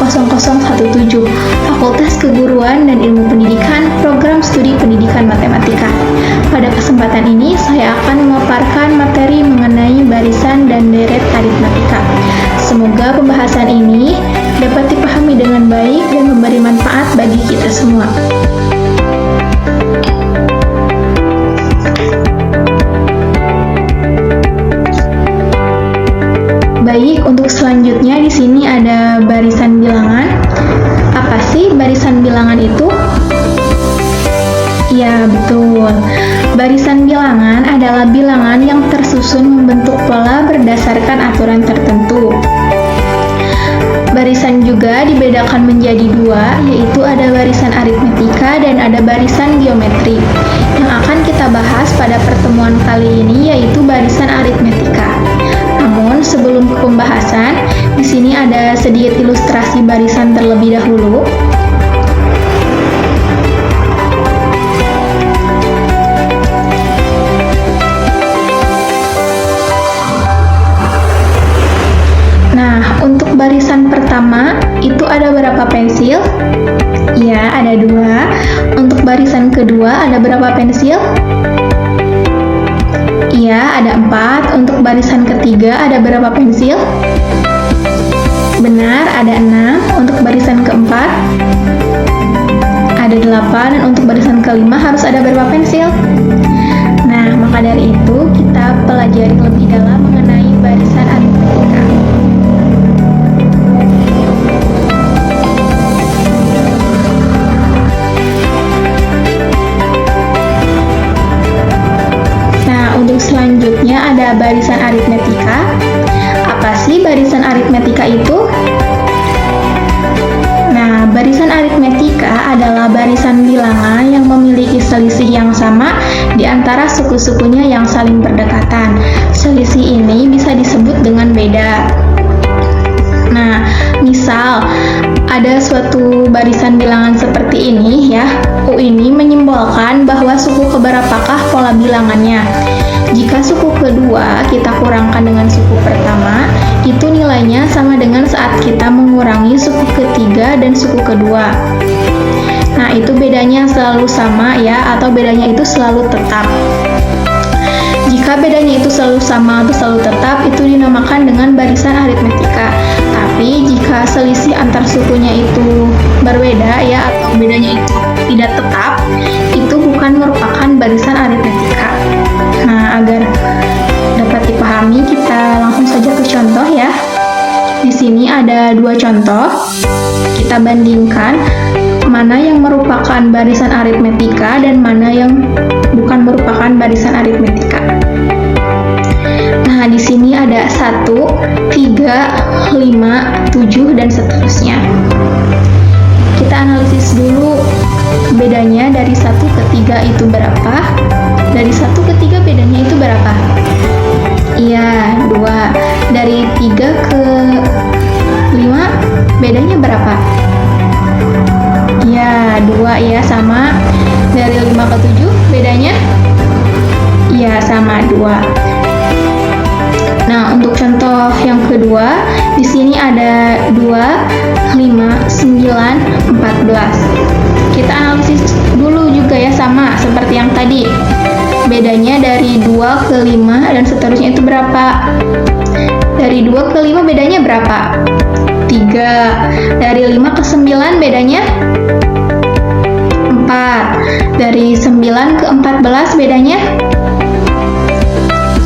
0017, Fakultas Keguruan dan Ilmu Pendidikan, Program Studi Pendidikan Matematika. Pada kesempatan ini, saya akan memaparkan materi mengenai barisan dan deret aritmatika. Semoga pembahasan ini dapat dipahami dengan baik dan memberi manfaat bagi kita semua. Baik, untuk selanjutnya di sini ada barisan bilangan. Apa sih barisan bilangan itu? Ya, betul. Barisan bilangan adalah bilangan yang tersusun membentuk pola berdasarkan aturan tertentu. Barisan juga dibedakan menjadi dua, yaitu ada barisan aritmetika dan ada barisan geometri. Yang akan kita bahas pada pertemuan kali ini yaitu barisan aritmetika. Namun sebelum ke pembahasan, di sini ada sedikit ilustrasi barisan terlebih dahulu. Nah, untuk barisan pertama itu ada berapa pensil? Ya, ada 2. Untuk barisan kedua ada berapa pensil? Iya, ada 4. Untuk barisan ketiga ada berapa pensil? Benar, ada 6. Untuk barisan keempat ada 8. Dan untuk barisan kelima harus ada berapa pensil? Nah, maka dari itu kita pelajari lebih dalam mengenai barisan aritmetika. Untuk selanjutnya ada barisan aritmetika. Apa sih barisan aritmetika itu? Nah, barisan aritmetika adalah barisan bilangan yang memiliki selisih yang sama di antara suku-sukunya yang saling berdekatan. Selisih ini bisa disebut dengan beda. Nah, misal ada suatu barisan bilangan seperti ini ya. U ini menyimbolkan bahwa suku keberapakah pola bilangannya. Jika suku kedua kita kurangkan dengan suku pertama, itu nilainya sama dengan saat kita mengurangi suku ketiga dan suku kedua. Nah, itu bedanya selalu sama ya, atau bedanya itu selalu tetap. Jika bedanya itu selalu sama atau selalu tetap, itu dinamakan dengan barisan aritmetika. Tapi jika selisih antar sukunya itu berbeda ya, atau bedanya itu tidak tetap, itu bukan merupakan barisan aritmetika. Nah, agar dapat dipahami, kita langsung saja ke contoh ya. Di sini ada 2 contoh. Kita bandingkan mana yang merupakan barisan aritmetika dan mana yang bukan merupakan barisan aritmetika. Nah, di sini ada 1, 3, 5, 7, dan seterusnya. Kita analisis dulu bedanya dari 1 ke 3 itu berapa. Dari 1 ke 3 bedanya itu berapa? Iya, 2. Dari 3 ke 5 bedanya berapa? Iya, 2 ya, sama. Dari 5 ke 7 bedanya? Iya, sama, 2. Nah, untuk contoh yang kedua, di sini ada 2, 5, 9, 14. Kita analisis dulu juga ya, sama seperti yang tadi. Bedanya dari 2 ke 5 dan seterusnya itu berapa? Dari 2 ke 5 bedanya berapa? 3. Dari 5 ke 9 bedanya? 4. Dari 9 ke 14 bedanya?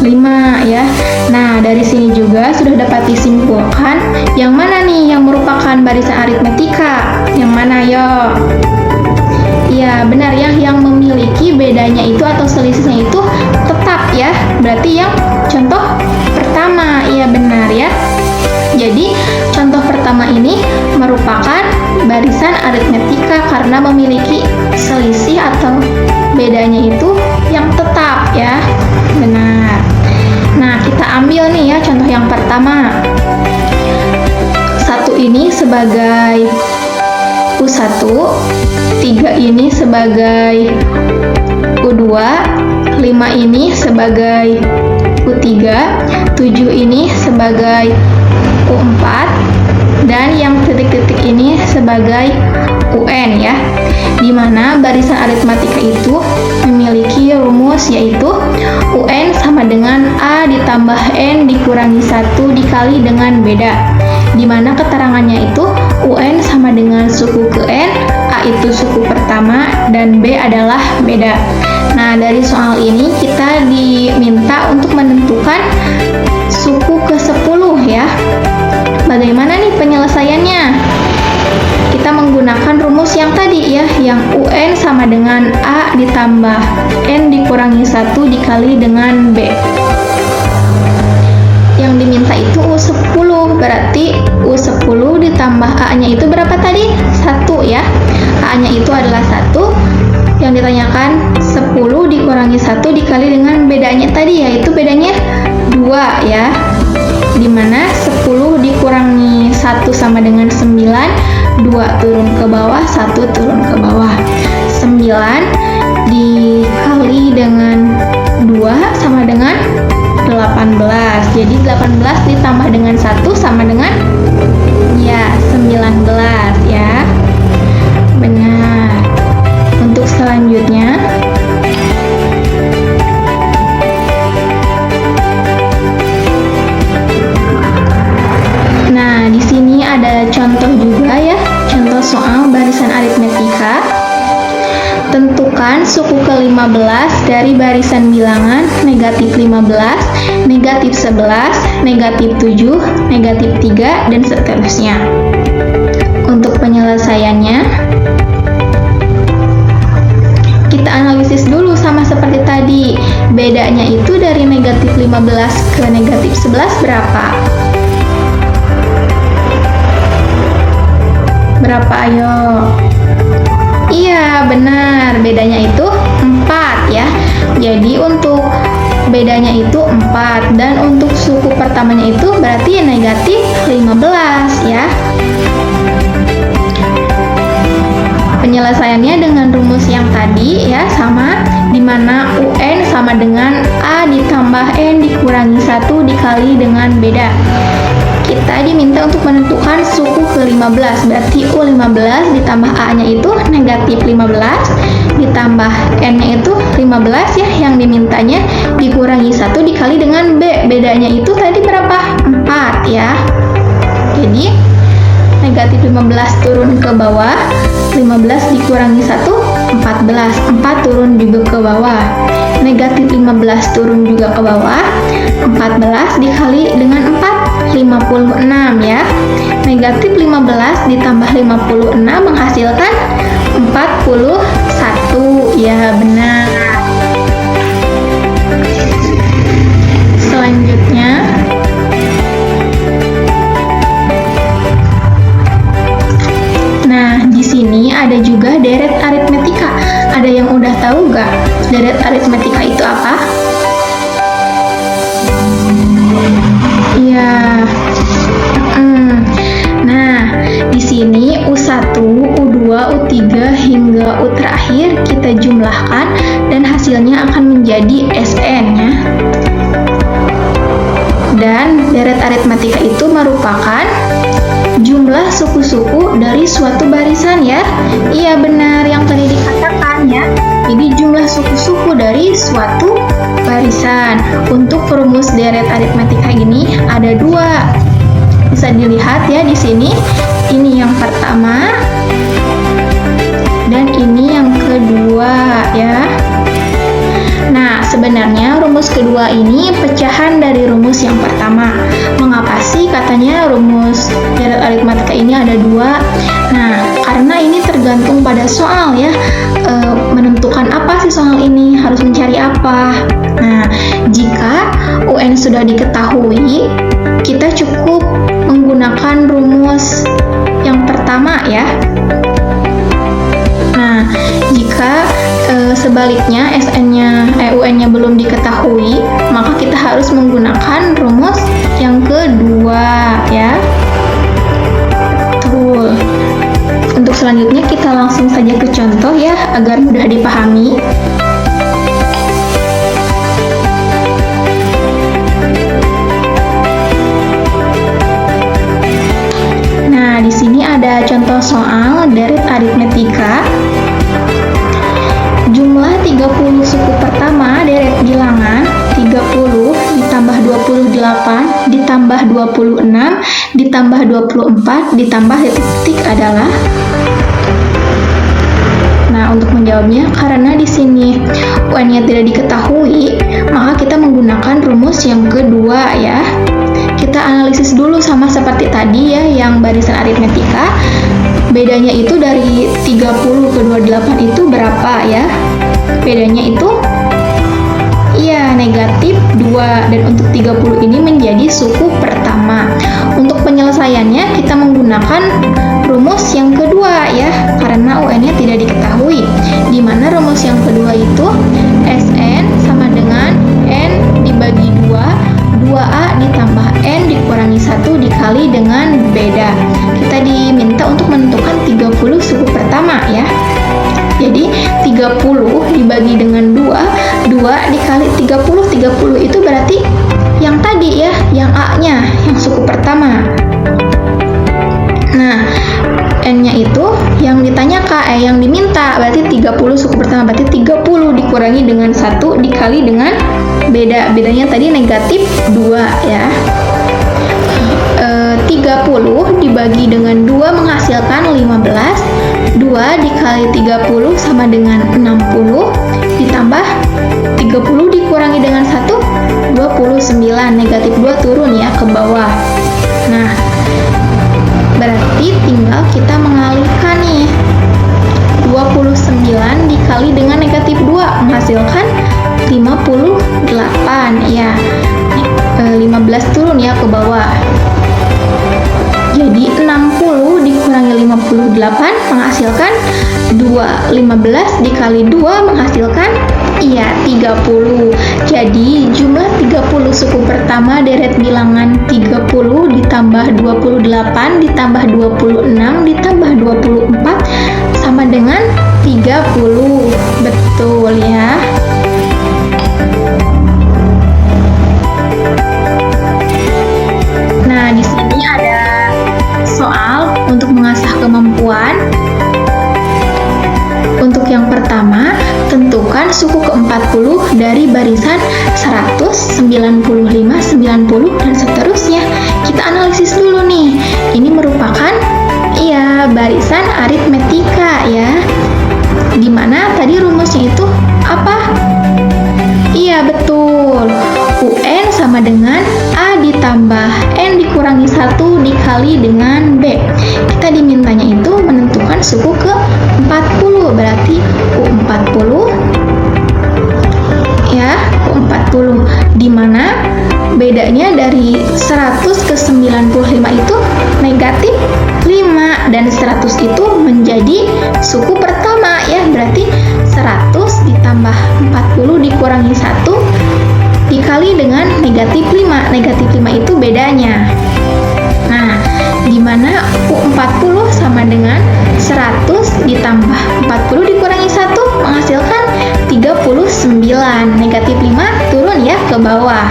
5 ya. Nah, dari sini juga sudah dapat disimpulkan yang mana nih yang merupakan barisan aritmetika? Yang mana, yo? Ya, benar ya, yang memiliki bedanya itu atau selisihnya itu tetap ya. Berarti yang contoh pertama, iya benar ya. Jadi, contoh pertama ini merupakan barisan aritmetika karena memiliki selisih atau bedanya itu yang tetap ya. Benar. Nah, kita ambil nih ya contoh yang pertama. 1 ini sebagai U1, 3 ini sebagai U2, 5 ini sebagai U3, 7 ini sebagai U4, dan yang titik-titik ini sebagai UN ya, di mana barisan aritmatika itu memiliki rumus yaitu UN sama dengan A ditambah N dikurangi 1 dikali dengan beda, di mana keterangannya itu UN sama dengan suku ke N, A itu suku pertama, dan B adalah beda. Nah, dari soal ini kita diminta untuk menentukan suku ke-10 ya. Bagaimana nih penyelesaiannya? Kita menggunakan rumus yang tadi ya, yang UN sama dengan A ditambah N dikurangi 1 dikali dengan B. Yang diminta itu U10, berarti U10 ditambah A-nya itu berapa tadi? 1 ya. A-nya itu adalah 1. Yang ditanyakan 10 dikurangi 1 dikali dengan bedanya tadi, yaitu bedanya 2 ya. Dimana 10 dikurangi 1 sama dengan 9, 2 turun ke bawah, 1 turun ke bawah. 9 dikali dengan 2 sama dengan 18. Jadi 18 ditambah dengan 1 sama dengan ya 19 ya. Benar. Untuk selanjutnya di sini ada contoh juga ya, contoh soal barisan aritmetika. Tentukan suku ke-15 dari barisan bilangan negatif 15, negatif 11, negatif 7, negatif 3, dan seterusnya. Untuk penyelesaiannya, kita analisis dulu sama seperti tadi. Bedanya itu dari negatif 15 ke negatif 11 berapa? Berapa ayo? Iya, benar. Bedanya itu 4 ya. Jadi untuk bedanya itu 4 dan untuk suku pertamanya itu berarti negatif 15 ya. Penyelesaiannya dengan rumus yang tadi ya, sama, dimana UN sama dengan A ditambah N dikurangi 1 dikali dengan beda. Kita diminta untuk menentukan suku ke-15, berarti U15 ditambah A-nya itu negatif 15, ditambah N-nya itu 15 ya, yang dimintanya dikurangi 1 dikali dengan B. Bedanya itu tadi berapa? 4 ya. Jadi negatif 15 turun ke bawah, 15 dikurangi 1, 14, 4 turun juga ke bawah. Negatif 15 turun juga ke bawah, 14 dikali dengan 4, 56 ya. Negatif 15 ditambah 56 menghasilkan 41 ya, benar. Selanjutnya di sini ada juga deret aritmetika. Ada yang udah tahu nggak deret aritmetika itu apa? Iya. Nah, di sini U1, U2, U3 hingga U terakhir kita jumlahkan dan hasilnya akan menjadi SN ya. Dan deret aritmetika itu merupakan jumlah suku-suku dari suatu barisan ya. Iya, benar yang tadi dikatakan ya. Jadi jumlah suku-suku dari suatu barisan. Untuk rumus deret aritmetika ini ada 2. Bisa dilihat ya di sini. Ini yang pertama dan ini yang kedua ya. Nah, sebenarnya rumus kedua ini pecahan dari rumus yang pertama. Mengapa sih katanya rumus deret aritmatika ini ada 2? Nah, karena ini tergantung pada soal ya. Menentukan apa sih soal ini, harus mencari apa. Nah, jika UN sudah diketahui, kita cukup menggunakan rumus yang pertama ya. Nah, jika sebaliknya UN-nya belum diketahui, maka kita harus menggunakan rumus yang kedua ya. Betul. Untuk selanjutnya kita langsung saja ke contoh ya, agar mudah dipahami. Nah, di sini ada contoh soal deret aritmetika. Jumlah 30 suku pertama deret bilangan 30 ditambah 28 ditambah 26 ditambah 24 ditambah titik adalah. Nah, untuk menjawabnya, karena di sini UN-nya tidak diketahui, maka kita menggunakan rumus yang kedua ya. Kita analisis dulu sama seperti tadi ya, yang barisan aritmetika. Bedanya itu dari 30 ke 28 itu berapa ya? Bedanya itu iya negatif 2, dan untuk 30 ini menjadi suku pertama. Untuk penyelesaiannya kita menggunakan rumus yang kedua ya, karena UN-nya tidak diketahui. Di mana rumus yang kedua itu Sn sama dengan N dibagi 2A ditambah N dikurangi 1 dikali dengan beda. Kita diminta untuk menentukan 30 suku pertama ya. Jadi 30 dibagi dengan 2 dikali 30 itu berarti yang tadi ya, yang A-nya, yang suku pertama. Nah, N-nya itu yang ditanyakan, yang diminta, berarti 30 suku pertama, berarti 30 dikurangi dengan 1 dikali dengan beda. Bedanya tadi negatif 2 ya. 30 dibagi dengan 2 menghasilkan 15. 2 dikali 30 sama dengan 60, ditambah 30 dikurangi dengan 1, 29. Negatif 2 turun ya ke bawah. Nah, berarti tinggal kita mengalihkan nih. 29 dikali dengan negatif 2 menghasilkan 58 ya. 15 turun ya ke bawah. Jadi 60 dikurangi 58 menghasilkan 2. 15 dikali 2 menghasilkan 30. Jadi jumlah 30 suku pertama deret bilangan 30 ditambah 28 ditambah 26 ditambah 24 sama dengan 30. Betul ya. Nah, di sini ada soal untuk mengasah kemampuan. Untuk yang pertama, tentukan suku ke-40 dari barisan 100, 95, 90, dan seterusnya. Kita analisis dulu nih. Ini merupakan barisan aritmetika ya. Dimana tadi rumusnya itu apa? Iya, betul. UN sama dengan A ditambah N dikurangi 1 dikali dengan B. Kita dimintanya itu menentukan suku ke-40, berarti U40 ya, U40. Dimana bedanya dari 100 ke 95 itu negatif 5, dan 100 itu menjadi suku pertama ya, berarti 100 ditambah 40 dikurangi 1 dikali dengan negatif 5. Negatif 5 itu bedanya. Nah, dimana U40 sama dengan 100 ditambah 40 dikurangi 1 menghasilkan 39. Negatif 5 turun ya ke bawah.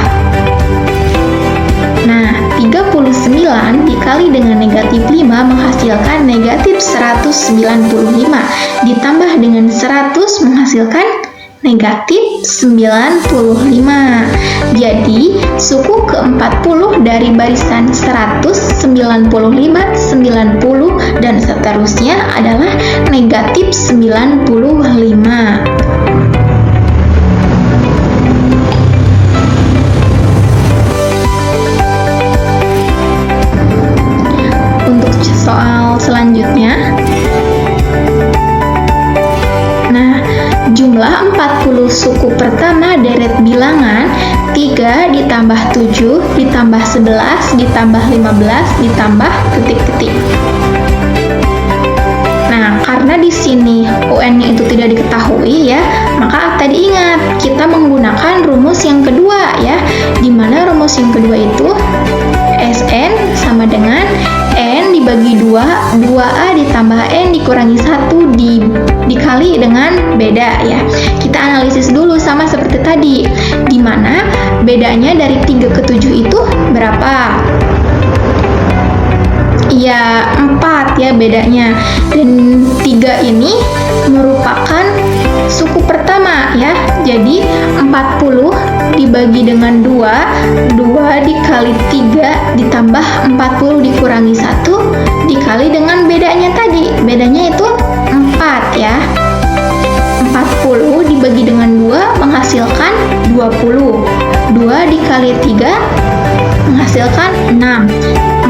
Nah, 39 dikali dengan negatif 5 menghasilkan negatif 195. Ditambah dengan 100 menghasilkan negatif 95. Jadi, suku ke-40 dari barisan 100, 95, 90, dan seterusnya adalah negatif 95. Untuk soal selanjutnya, jumlah 40 suku pertama deret bilangan 3 ditambah 7 ditambah 11 ditambah 15 ditambah titik-titik. Nah, karena di sini UN-nya itu tidak diketahui ya, maka tadi ingat kita menggunakan rumus yang kedua ya, di mana rumus yang kedua itu Sn sama dengan N dibagi 2, 2A ditambah N dikurangi 1 dikali dengan beda ya. Kita analisis dulu sama seperti tadi, di mana bedanya dari 3 ke 7 itu berapa? Ya 4 ya bedanya. Dan 3 ini merupakan suku pertama ya. Jadi 40 dibagi dengan 2 dikali 3 ditambah 40 dikurangi 1 dikali dengan bedanya tadi. Bedanya itu 4 ya. 40 dibagi dengan 2 menghasilkan 20. 2 dikali 3 menghasilkan 6.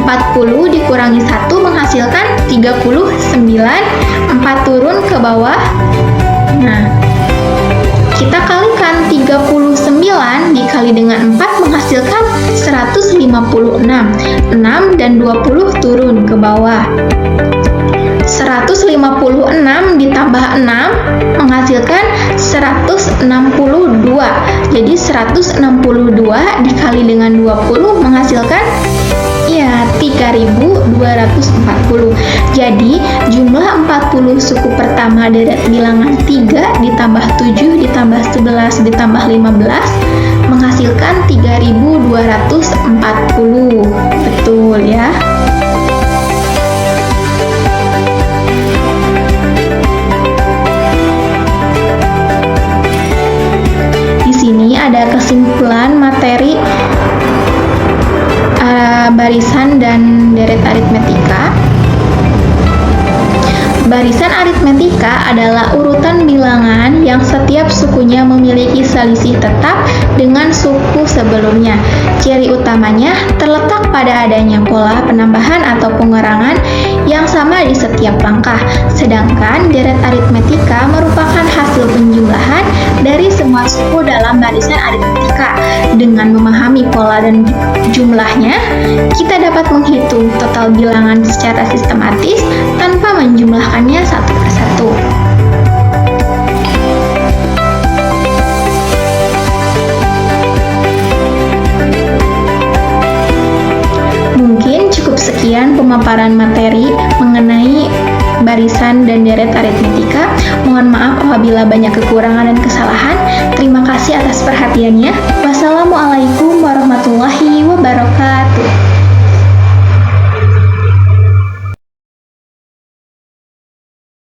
40 dikurangi 1 menghasilkan 39. 4 turun ke bawah. Nah, kita kalikan 39 dikali dengan 4 menghasilkan 156. 6 dan 20 turun ke bawah. 156 ditambah 6 menghasilkan 162. Jadi 162 dikali dengan 20 menghasilkan ya 3240. Jadi jumlah 40 suku pertama deret bilangan 3 ditambah 7 ditambah 11 ditambah 15 menghasilkan 3240. Betul ya. Di sini ada kesimpulan materi barisan dan deret aritmetika. Barisan aritmetika adalah urutan bilangan yang setiap sukunya memiliki selisih tetap dengan suku sebelumnya. Ciri utamanya terletak pada adanya pola penambahan atau pengurangan yang sama di setiap langkah. Sedangkan deret aritmetika merupakan hasil penjumlahan dari semua suku dalam barisan aritmetika. Dengan memahami pola dan jumlahnya, kita dapat menghitung total bilangan secara sistematis tanpa menjumlahkannya satu persatu. Mungkin cukup sekian pemaparan materi mengenai barisan dan deret aritmetika. Mohon maaf apabila banyak kekurangan dan kesalahan. Terima kasih atas perhatiannya. Wassalamualaikum warahmatullahi wabarakatuh.